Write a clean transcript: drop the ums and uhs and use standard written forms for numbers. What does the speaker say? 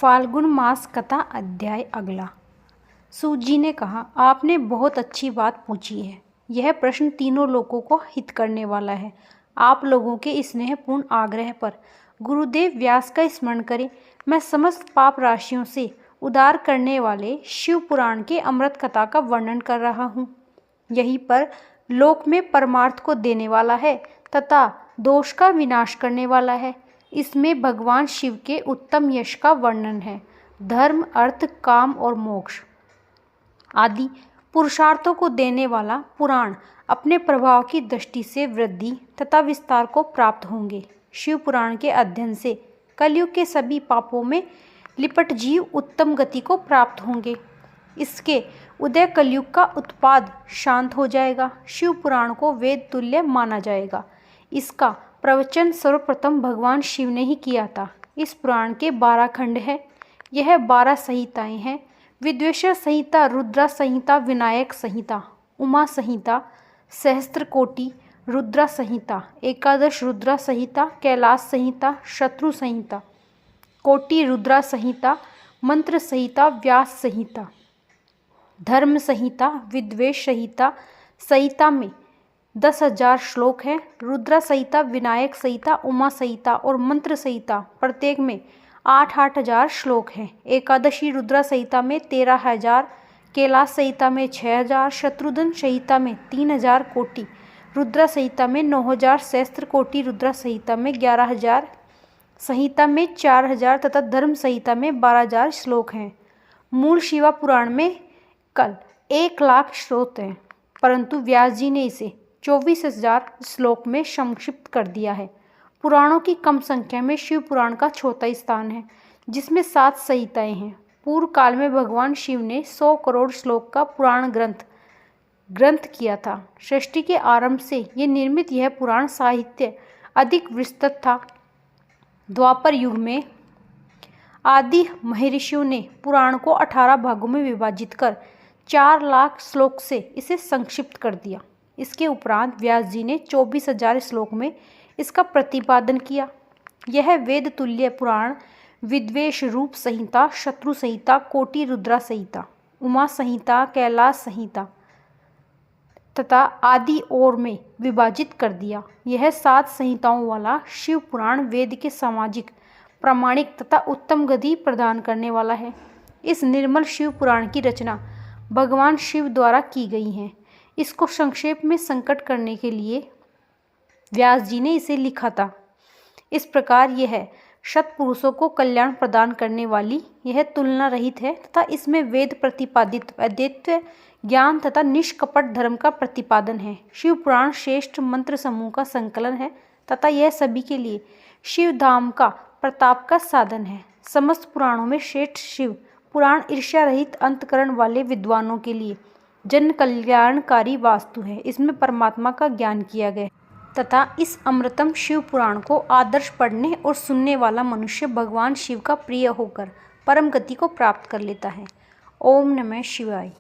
फाल्गुन मास कथा अध्याय अगला। सूत जी ने कहा, आपने बहुत अच्छी बात पूछी है। यह प्रश्न तीनों लोगों को हित करने वाला है। आप लोगों के स्नेहपूर्ण आग्रह पर गुरुदेव व्यास का स्मरण करें। मैं समस्त पाप राशियों से उद्धार करने वाले शिव पुराण के अमृत कथा का वर्णन कर रहा हूँ। यही पर लोक में परमार्थ को देने वाला है तथा दोष का विनाश करने वाला है। इसमें भगवान शिव के उत्तम यश का वर्णन है। धर्म, अर्थ, काम और मोक्ष आदि पुरुषार्थों को देने वाला पुराण अपने प्रभाव की दृष्टि से वृद्धि तथा विस्तार को प्राप्त होंगे। शिव पुराण के अध्ययन से कलयुग के सभी पापों में लिपट जीव उत्तम गति को प्राप्त होंगे। इसके उदय कलयुग का उत्पाद शांत हो जाएगा। शिव पुराण को वेद तुल्य माना जाएगा। इसका प्रवचन सर्वप्रथम भगवान शिव ने ही किया था। इस पुराण के 12 खंड हैं। यह 12 संहिताएं हैं। विद्वेश्वर संहिता, रुद्रा संहिता, विनायक संहिता, उमा संहिता, सहस्त्र कोटि रुद्रा संहिता, एकादश रुद्रा संहिता, कैलाश संहिता, शत्रु संहिता, कोटि रुद्रा संहिता, मंत्र संहिता, व्यास संहिता, धर्म संहिता, विद्वेष संहिता। संहिता में 10,000 श्लोक हैं। रुद्रा संहिता, विनायक संहिता, उमा संहिता और मंत्र संहिता प्रत्येक में 8-8 हजार श्लोक हैं। एकादशी रुद्रा संहिता में 13,000, कैलाश संहिता में 6,000, शत्रुघ्न संहिता में 3,000, कोटि रुद्रा संहिता में 9,000, सहस्त्र कोटि रुद्रा संहिता में 11,000, संहिता में 4,000 तथा धर्म संहिता में 12,000 श्लोक हैं। मूल शिवा पुराण में कल 1,00,000 श्लोक हैं, परंतु व्यास जी ने इसे 24,000 श्लोक में संक्षिप्त कर दिया है। पुराणों की कम संख्या में शिव पुराण का चौथा स्थान है, जिसमें 7 संहिताएं हैं। पूर्व काल में भगवान शिव ने 100 करोड़ श्लोक का पुराण ग्रंथ किया था। सृष्टि के आरंभ से ये निर्मित यह पुराण साहित्य अधिक विस्तृत था। द्वापर युग में आदि महर्षियों ने पुराण को 18 भागों में विभाजित कर 4,00,000 श्लोक से इसे संक्षिप्त कर दिया। इसके उपरांत व्यास जी ने 24,000 श्लोक में इसका प्रतिपादन किया। यह वेद तुल्य पुराण विद्वेष रूप संहिता, शत्रु संहिता, कोटि रुद्रा संहिता, उमा संहिता, कैलाश संहिता तथा आदि और में विभाजित कर दिया। यह 7 संहिताओं वाला शिव पुराण वेद के सामाजिक, प्रामाणिक तथा उत्तम गति प्रदान करने वाला है। इस निर्मल शिव पुराण की रचना भगवान शिव द्वारा की गई है। इसको संक्षेप में संकट करने के लिए व्यास जी ने इसे लिखा था। इस प्रकार यह सत्पुरुषों को कल्याण प्रदान करने वाली यह तुलना रहित है तथा इसमें वेद प्रतिपादित अद्वैत ज्ञान तथा निष्कपट धर्म का प्रतिपादन है। शिव पुराण श्रेष्ठ मंत्र समूह का संकलन है तथा यह सभी के लिए शिव धाम का प्रताप का साधन है। समस्त पुराणों में श्रेष्ठ शिव पुराण ईर्ष्या रहित अंतकरण वाले विद्वानों के लिए जन कल्याणकारी वास्तु है। इसमें परमात्मा का ज्ञान किया गया तथा इस अमृतम शिव पुराण को आदर्श पढ़ने और सुनने वाला मनुष्य भगवान शिव का प्रिय होकर परम गति को प्राप्त कर लेता है। ओम नमः शिवाय।